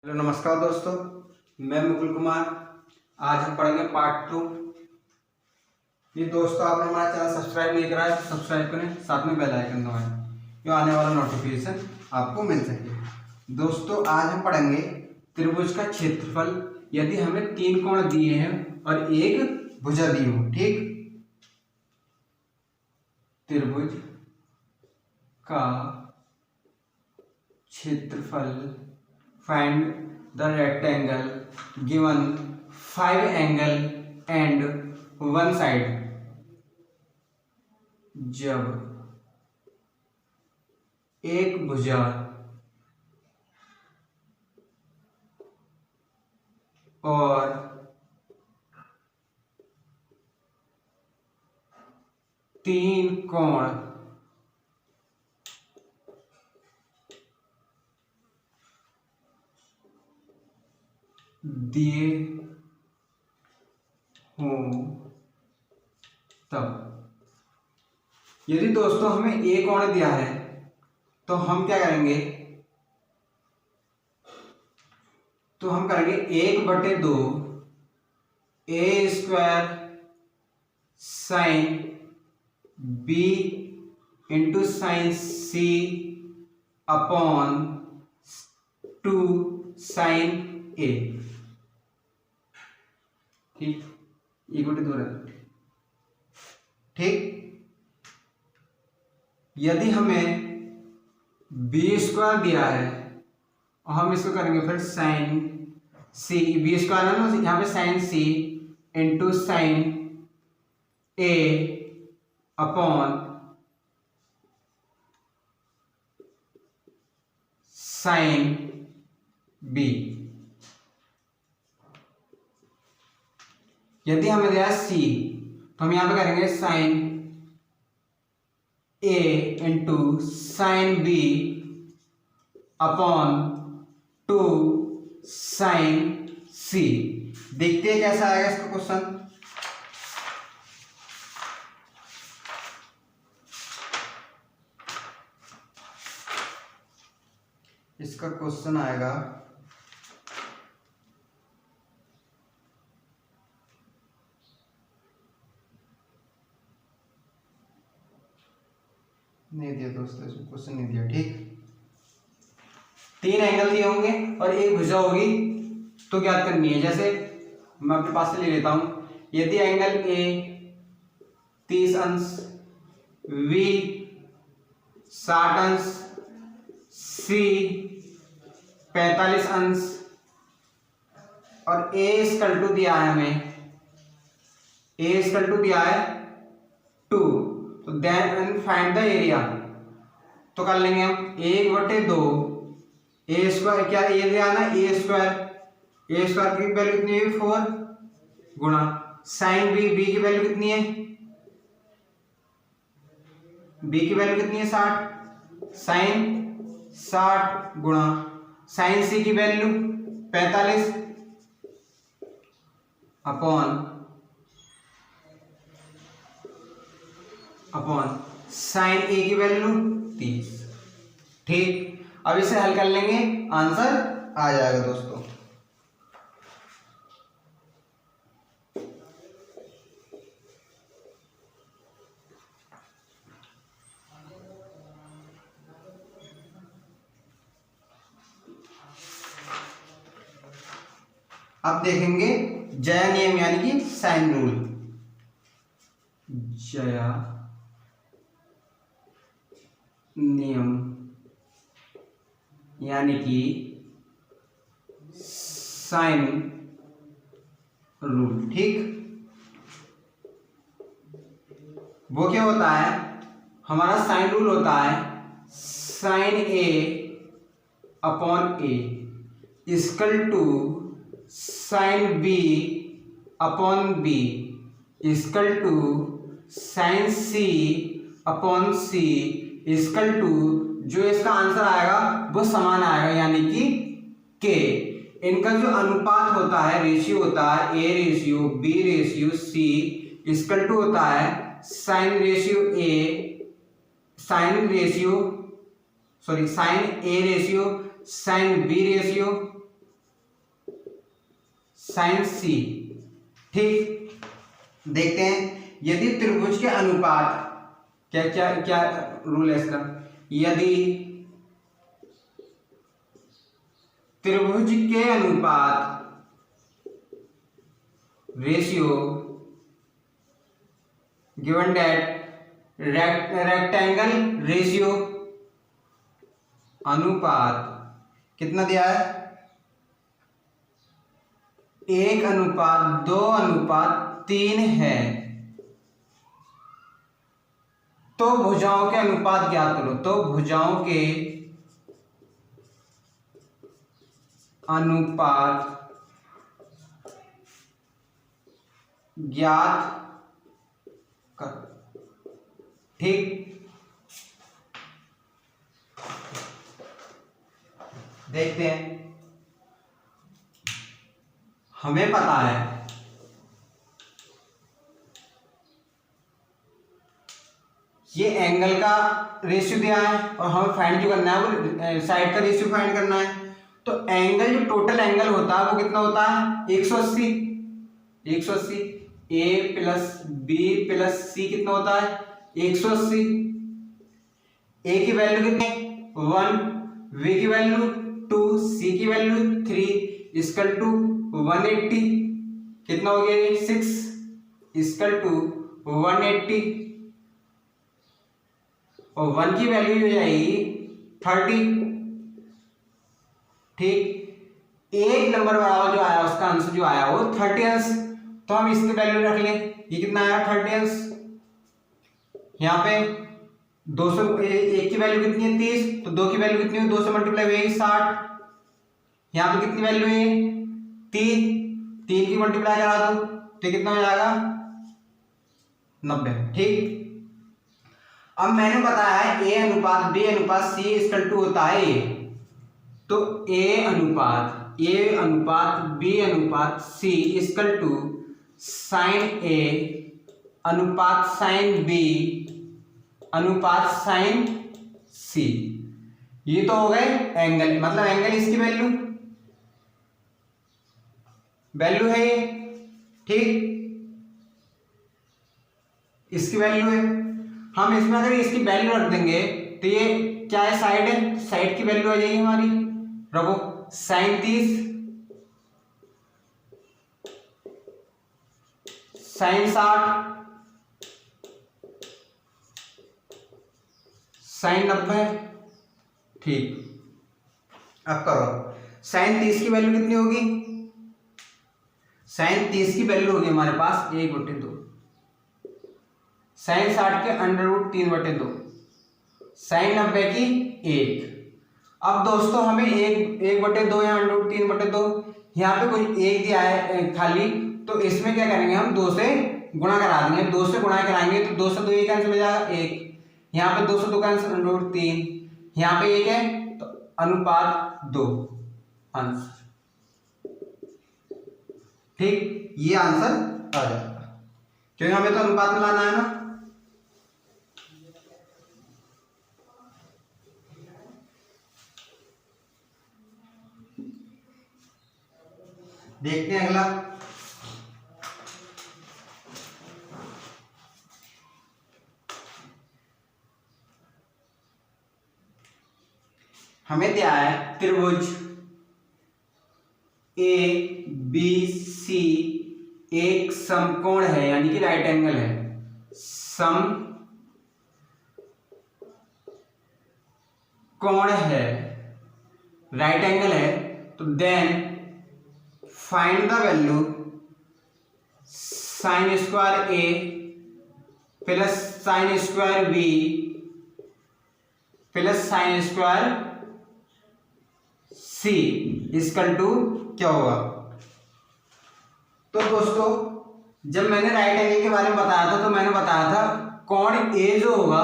Hello नमस्कार दोस्तों, मैं मुकुल कुमार। आज हम पढ़ेंगे पार्ट 2। ये दोस्तों आपने हमारा चैनल सब्सक्राइब नहीं करा है तो सब्सक्राइब करें, साथ में बेल आइकन दबाएं, जो आने वाला नोटिफिकेशन आपको मिल सके। दोस्तों आज हम पढ़ेंगे त्रिभुज का क्षेत्रफल यदि हमें 3 कोण दिए हैं और एक भुजा दी हो। ठीक, त्रिभुज का क्षेत्रफल, find the rectangle given 5 angle and one side। जब एक भुजा और तीन कोण दिए हों तब। यदि दोस्तों हमें एक कोण दिया है तो हम क्या करेंगे, तो हम करेंगे 1/2 A square sine B into sine C upon 2 sine A. ठीक, इक्वल टू ठीक। यदि हमें बी स्क्वायर दिया है और हम इसको करेंगे फिर साइन सी, बी स्क्वायर है ना, यहाँ पे sine C into sine A upon sine B. यदि हमें दिया सी तो हम यहां पे करेंगे sine A into sine B upon 2 sine C. देखते हैं कैसा आएगा इसका क्वेश्चन। इसका क्वेश्चन आएगा नहीं दिया दोस्तों, इसमें क्वेश्चन नहीं दिया। ठीक, 3 एंगल दिए होंगे और एक भुजा होगी तो ज्ञात करनी है। जैसे मैं अपने पास से ले लेता हूं, यदि एंगल ए 30 अंश, बी 60 अंश, सी 45 अंश और ए इक्वल टू दिया है हमें, ए इक्वल टू दिया है 2, तो देन फाइंड द एरिया। तो कर लेंगे हम 1/2 ए स्क्वायर, क्या ए दिया ना, ए स्क्वायर, ए स्क्वायर की वैल्यू कितनी है 4 गुणा साइन बी, बी की वैल्यू कितनी है, बी की वैल्यू कितनी है 60, साइन 60 गुणा साइन सी की वैल्यू 45 अपॉन साइन ए की वैल्यू 30। ठीक, अब इसे हल कर लेंगे, आंसर आ जाएगा दोस्तों। अब देखेंगे जया नियम यानी कि साइन रूल। जया नियम यानी कि साइन रूल। ठीक, वो क्या होता है, हमारा साइन रूल होता है sine A upon A equal to sine B upon B equal to sine C upon C equal to, जो इसका आंसर आएगा वो समान आएगा, यानी कि के। इनका जो अनुपात होता है, रेशियो होता है, A ratio B ratio C equal to होता है sine ratio A, sine ratio sorry sine A ratio sine B ratio sine C. ठीक, देखते हैं यदि त्रिभुज के अनुपात, क्या क्या क्या रूल है इसका, यदि त्रिभुज के अनुपात ratio given that rectangle ratio अनुपात कितना दिया है, 1:2:3 है, तो भुजाओं के अनुपात ज्ञात करो। तो भुजाओं के अनुपात ज्ञात कर। ठीक, देखते हैं। हमें पता है ये एंगल का रेशियो दिया है और हमें फाइंड जो करना है वो साइड का रेशियो फाइंड करना है। तो एंगल, जो टोटल एंगल होता है वो कितना होता है, 180। 180 ए प्लस बी प्लस सी कितना होता है, 180। ए की वैल्यू कितनी, 1, बी की वैल्यू 2, सी की वैल्यू 3 इक्वल टू 180। कितना हो गया, 6 इक्वल टू 180 और 1 की वैल्यू हो जाएगी 30। ठीक, एक नंबर बराबर जो आया उसका आंसर जो आया वो 30 अंश। तो हम इसकी वैल्यू रख लें, ये कितना आया 30 अंश। यहाँ पे 200, एक की वैल्यू कितनी है 30, तो 2 की वैल्यू कितनी है, 2 से मल्टीप्लाई हुई 60। यहाँ पे कितनी वैल्यू है 3, 3 की मल्टीप्लाई करा दो तो कितना हो जाएगा 90। ठीक, अब मैंने बताया है ए अनुपात बी अनुपात सी इक्वल टू होता है ए। तो ए अनुपात बी अनुपात सी इक्वल टू साइन ए अनुपात साइन बी अनुपात साइन सी। ये तो हो गए एंगल, मतलब एंगल इसकी वैल्यू है ये। ठीक, इसकी वैल्यू है। हम इसमें अगर इसकी वैल्यू रख देंगे तो ये क्या है, साइड है, साइड की वैल्यू आ जाएगी हमारी, रखो साइन 30 साइन 60 साइन 90। ठीक, अब करो, साइन 30 की वैल्यू कितनी होगी, साइन 30 की वैल्यू होगी हमारे पास 1/2, साइन 60 के √3/2, साइन 90 की 1। अब दोस्तों हमें 1/2 या √3/2, यहाँ पे कुछ 1 दिया है खाली, तो इसमें क्या करेंगे हम 2 से गुणा करा देंगे। 2 से गुणा कराएंगे तो 2 से 2 कैंसिल हो जाएगा 1, यहाँ पे 2 से 2 कैंसिल √3, यहाँ पे 1 है तो अनुपात 2 आंसर। ठीक, ये आंसर आ जाएगा क्योंकि हमें तो अनुपात में लाना है ना। देखते हैं अगला। हमें दिया है त्रिभुज ए बी सी एक समकोण है, यानी कि राइट एंगल है, समकोण है, राइट एंगल है। तो then find the value sine square A plus sine square B plus sine square C equal to क्या होगा। तो दोस्तों जब मैंने राइट एंगल के बारे में बताया था तो मैंने बताया था कोण ए जो होगा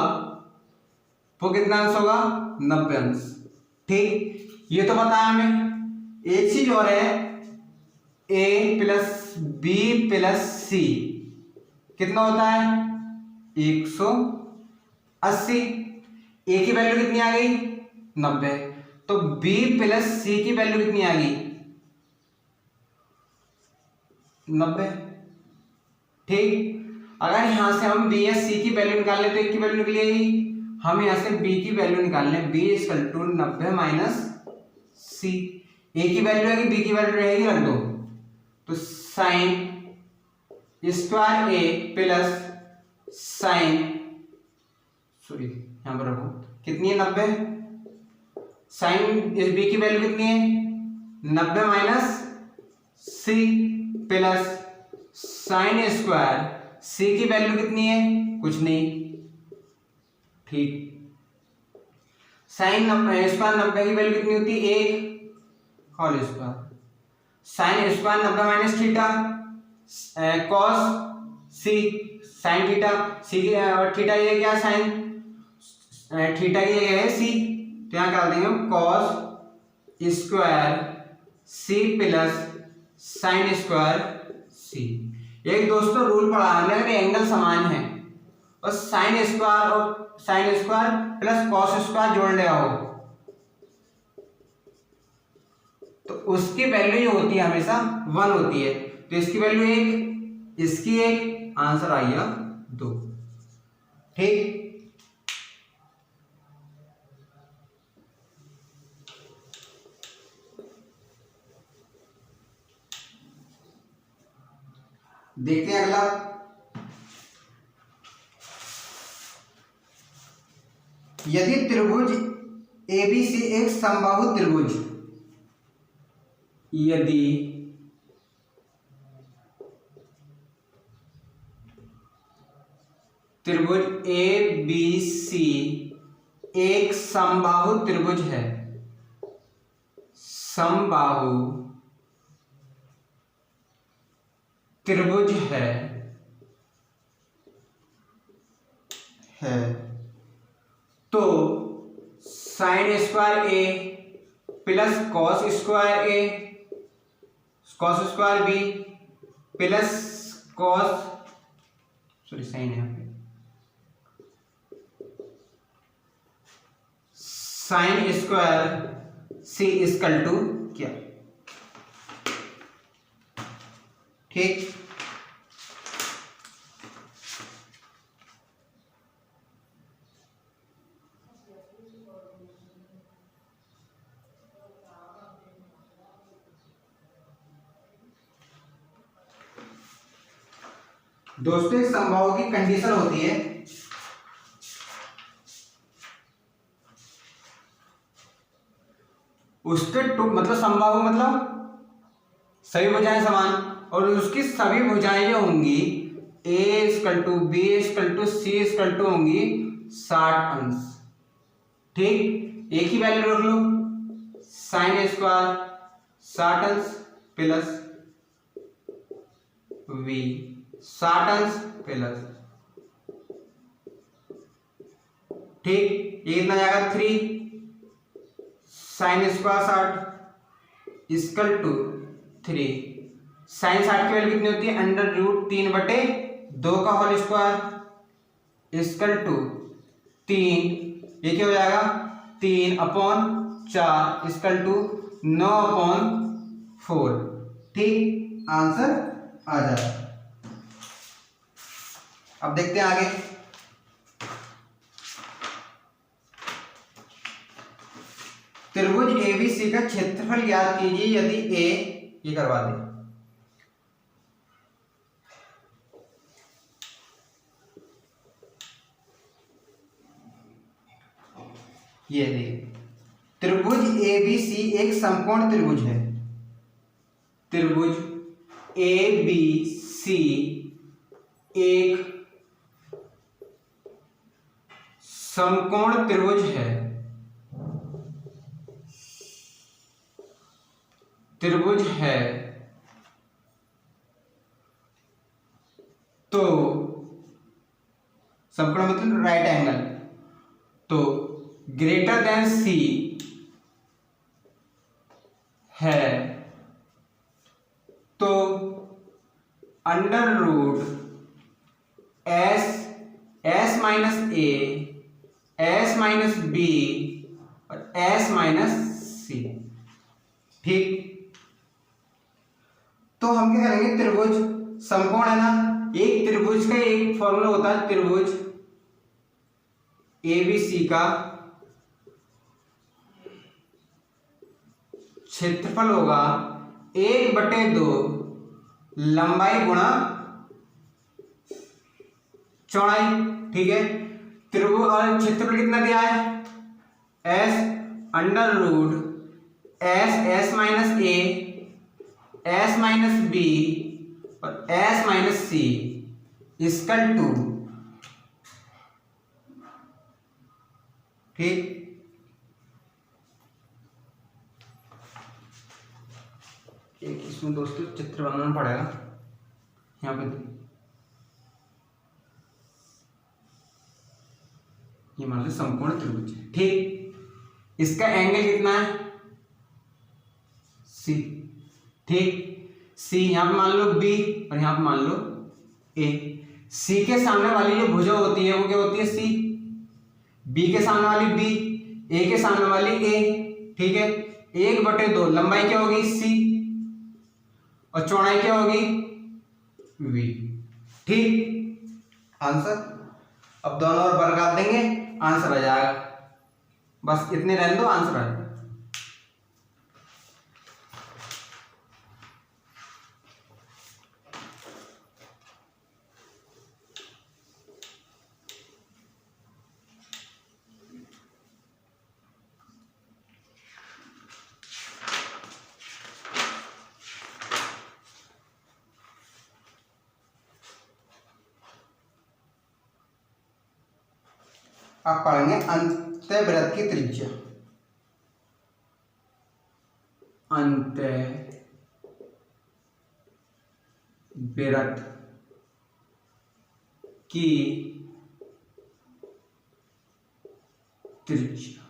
वो कितना अंश होगा, 90 अंश। ठीक, ये तो बताया हमें। एक चीज और है, ए प्लस बी प्लस सी कितना होता है 180। ए की वैल्यू कितनी आ गई 90, तो बी प्लस सी की वैल्यू कितनी आ गई 90। ठीक, अगर यहाँ से हम बी या सी की वैल्यू निकाल लें तो एक की वैल्यू निकली आएगी। हम यहाँ से बी की वैल्यू निकाल लें, बी इक्वल टू 90 माइनस सी। ए की वैल्यू है कि बी की वैल्यू रहेगी, रख दो। तो sine square A plus sign, sorry यहाँ पर रखो, कितनी है 90। साइन इस बी की वैल्यू कितनी है 90 minus C plus sine square C की वैल्यू कितनी है, कुछ नहीं। ठीक, साइन स्क्वायर 90 की वैल्यू कितनी होती है, 1 whole square. Sine square 90 minus theta cos C, sine theta C और थीटा ये क्या, साइन थीटा की जगह है सी, तो यहाँ क्या देंगे cos square C plus sine square C. एक दोस्तों रूल पढ़ा हमने, अगर एंगल समान है और sine square plus cos square जोड़ लिया हो तो उसकी वैल्यू जो होती है हमेशा 1 होती है। तो इसकी वैल्यू 1, इसकी 1, आंसर आ गया 2। ठीक, देखते हैं अगला। यदि त्रिभुज एबीसी एक समबाहु त्रिभुज, यदि त्रिभुज एबीसी एक समबाहु त्रिभुज है, समबाहु त्रिभुज है तो sine square A plus cos square A cos square B plus cos, sorry sine है यहाँ पे, sine square C equal to क्या। ठीक, दोस्तों एक समबाहु की कंडीशन होती है, उसके मतलब समबाहु मतलब सभी भुजाएं समान, और उसकी सभी भुजाएं जो होंगी A equal to B equal to C equal to होंगी 60 अंश। ठीक, ए की वैल्यू रख लो, साइन स्क्वायर 60 अंश प्लस वी 60 अंश प्लस, ठीक, ये कितना जाएगा 3 sine square 60 equal to 3, sine 60 की वैल्यू कितनी होती है, √3/2 का होल स्क्वायर इक्वल टू 3, ये क्या हो जाएगा 3/4 इक्वल टू 9/4। ठीक, आंसर आ जाए। अब देखते हैं आगे। त्रिभुज एबीसी का क्षेत्रफल ज्ञात कीजिए यदि ए, ये करवा दे, ये देखिए त्रिभुज एबीसी एक समकोण त्रिभुज है, त्रिभुज एबीसी एक समकोण त्रिभुज है, त्रिभुज है तो समकोण मतलब राइट एंगल, तो ग्रेटर देन सी है तो S minus A S minus B और एस माइनस सी। ठीक, तो हम क्या करेंगे, त्रिभुज समकोण है ना, एक त्रिभुज का एक फॉर्मूला होता है, त्रिभुज एबीसी का क्षेत्रफल होगा 1/2 लंबाई गुणा चौड़ाई। ठीक है, त्रिभुज और क्षेत्रफल कितना दिया है, S under root S minus A S minus B और S minus C equal to, ठीक, एक इसमें दोस्तों चित्र बनाना पड़ेगा, यहाँ पे ये मान लो समकोण त्रिभुज है। ठीक, इसका एंगल कितना है, सी। ठीक, सी यहाँ पे मान लो बी और यहाँ पे मान लो ए। सी के सामने वाली जो भुजा होती है वो क्या होती है, सी। बी के सामने वाली बी, ए के सामने वाली ए। ठीक है, 1/2 लंबाई क्या होगी, सी, और चौड़ाई क्या होगी, वी। ठीक, आंसर। अब दोनों ओर वर्ग देंगे, आंसर आ जाएगा। बस इतने रहने दो, आंसर आ जाएगा। आप पढ़ेंगे अंतःवृत्त की त्रिज्या। अंतःवृत्त की त्रिज्या।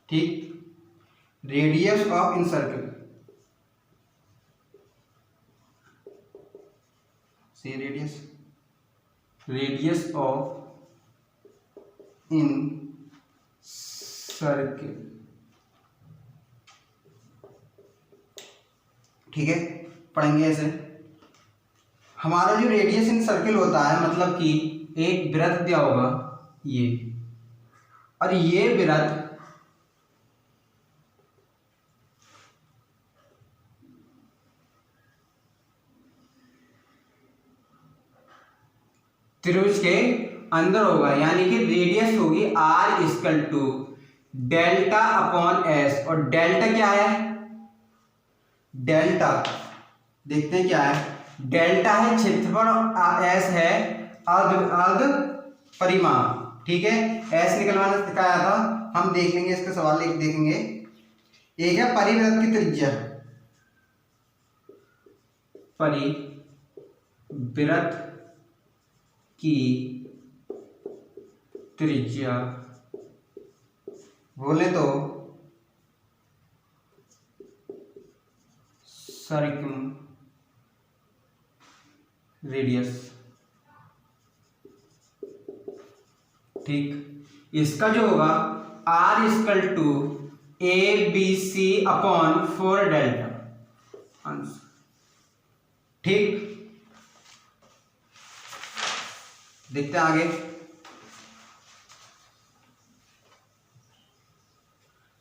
ठीक, रेडियस ऑफ इन सर्कल, से रेडियस ऑफ इन सर्किल। ठीक है, पढ़ेंगे ऐसे। हमारा जो रेडियस इन सर्किल होता है, मतलब कि एक वृत्त दिया होगा ये, और ये वृत्त त्रिभुज के अंदर होगा, यानी कि रेडियस होगी r equal to delta upon S. और डेल्टा क्या है, डेल्टा देखते हैं क्या है, डेल्टा है क्षेत्रफल और एस है अर्ध परिमाण। ठीक है, एस निकलवाना सिखाया था, हम देख लेंगे इसका सवाल एक देखेंगे। एक है परिवृत्त की त्रिज्या, परिवृत्त की त्रिज्या बोले तो सर्कम रेडियस। ठीक, इसका जो होगा r equal to A B C upon 4 delta answer. ठीक, देखते हैं आगे।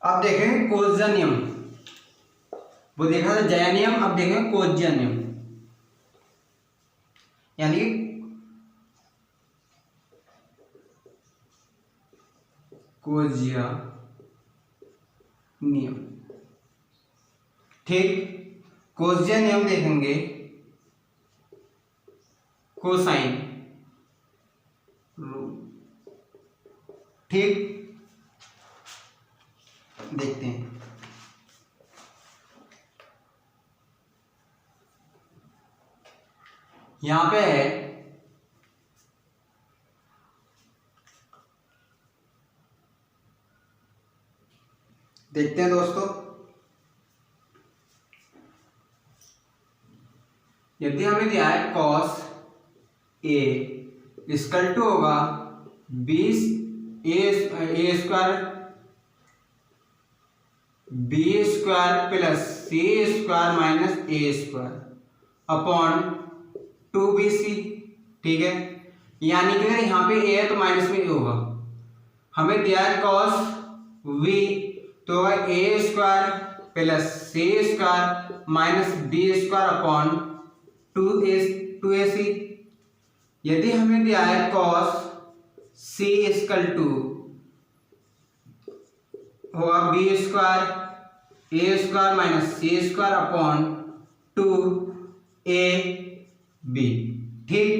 अब देखेंगे कोज्या नियम, वो देखा था जया नियम, अब देखेंगे कोज्या नियम, यानी कोज्या नियम। ठीक, कोज्या नियम देखेंगे, कोसाइन रूल। ठीक, देखते हैं। यहां पे है देखते हैं दोस्तों, यदि हमें दिया है cos a इक्वल टू होगा 20 a square b square plus c square minus a square, upon 2bc, ठीक है। यानी कि अगर यहाँ पे a है तो माइनस में a होगा। हमें दिया है cos v, तो होगा a square plus c square minus b square upon 2ac। यदि हमें दिया है cos c इक्वल टू होगा b square a square minus c square upon 2ab, ठीक।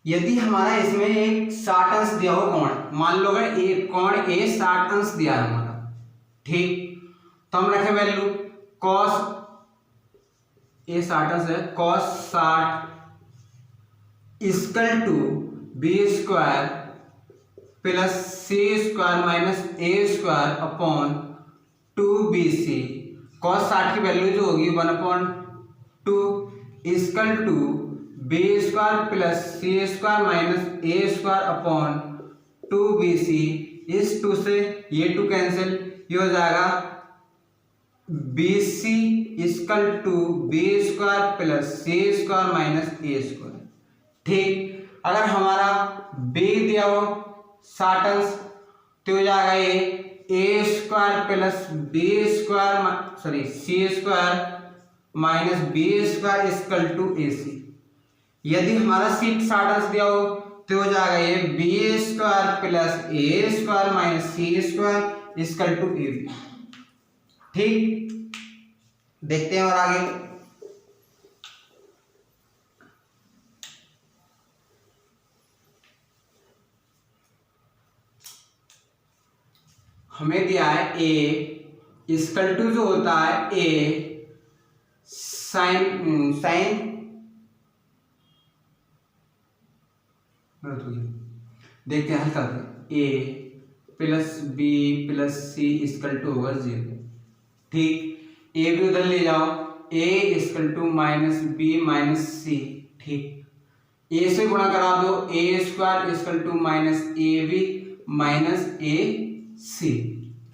यदि हमारा इसमें एक 60 अंश दिया हो कोण, मान लो अगर एक कोण ए 60 अंश दिया है हमारा, ठीक, तो हम रखें वैल्यू cos ए 60 अंश है, cos 60 equal to B square plus C square minus A square upon 2bc। cos 60 की वैल्यू जो होगी 1/2 equal to B square plus C square minus A square upon 2bc। इस 2 से ये 2 कैंसिल, ये हो जाएगा bc equal to B square plus C square minus A square, ठीक। अगर हमारा b दिया हो 60 अंश तो हो जाएगा ये A square plus B square sorry C square minus B square equal to A C. यदि हमारा सीट 60 अंश दिया हो तो हो जाएगा ये B square plus A square minus C square equal to A B, ठीक। देखते हैं और आगे। हमें दिया है a इक्वल टू जो होता है a साइन देखते हैं हल करते हैं। a plus B plus C equal to होगा 0, ठीक। a भी उधर ले जाओ, a equal to minus B minus C, ठीक। a से गुणा करा दो, a square equal to minus A B minus A C,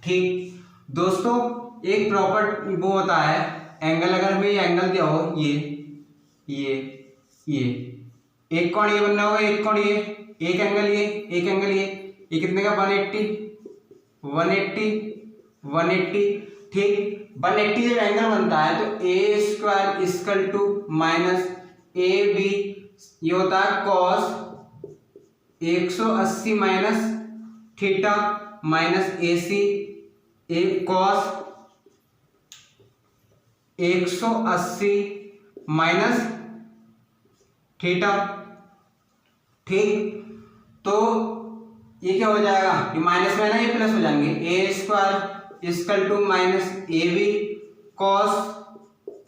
ठीक। दोस्तों एक प्रॉपर वो होता है एंगल, अगर हमें ये एंगल दिया हो ये एक कोण ये बनना होगा, एक कोण ये, एक एंगल ये कितने का 180, ठीक। 180 जब एंगल बनता है तो A square equal to minus A B, ये होता है cos 180 minus theta minus A C cos 180 minus theta, ठीक। तो ये क्या हो जाएगा, ये माइनस में ना ये प्लस हो जाएंगे, A square equal to minus A B cos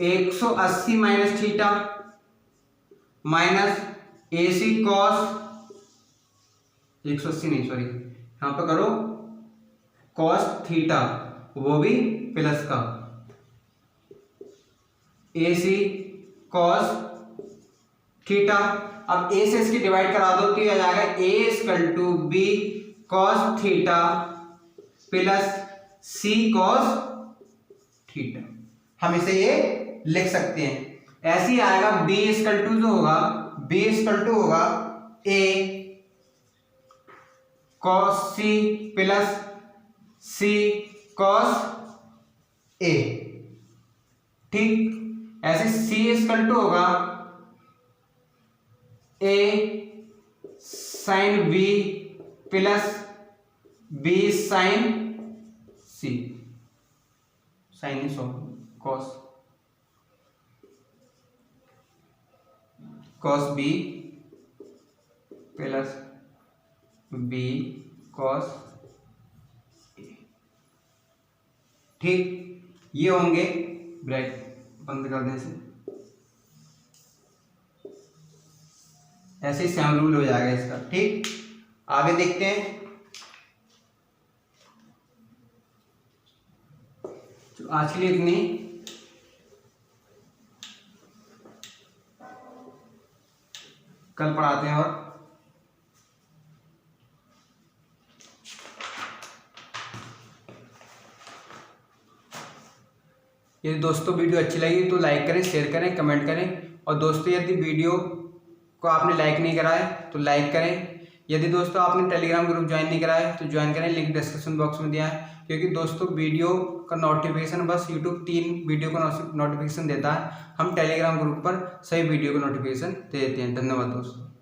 180 minus theta minus A C cos 180 नहीं सॉरी यहाँ पे करो कॉस थीटा, वो भी प्लस का, ए सी कॉस थीटा। अब ए से इसकी डिवाइड करा दो तो ये आ जाएगा A equal to B cos theta plus C cos theta. हम इसे ये लिख सकते हैं, ऐसे ही आएगा बी इक्वल टू जो होगा, बी इक्वल टू होगा A cos C plus C cos A, ठीक। ऐसे सी इक्वल टू होगा A sine B plus B sine C, sine cos cos B plus B cos A, ठीक। ये होंगे bracket बंद कर देने से ऐसे ही सेम रूल हो जाएगा इसका, ठीक। आगे देखते हैं। तो आज के लिए इतनी, कल पढ़ाते हैं और यदि दोस्तों वीडियो अच्छी लगी तो लाइक करें, शेयर करें, कमेंट करें। और दोस्तों यदि वीडियो को आपने लाइक नहीं करा है तो लाइक करें। यदि दोस्तों आपने टेलीग्राम ग्रुप ज्वाइन नहीं करा है तो ज्वाइन करें, लिंक डिस्क्रिप्शन बॉक्स में दिया है। क्योंकि दोस्तों वीडियो का नोटिफिकेशन बस यूट्यूब 3 वीडियो का नोटिफिकेशन देता है, हम टेलीग्राम ग्रुप पर सभी वीडियो का नोटिफिकेशन दे देते हैं। धन्यवाद दोस्तों।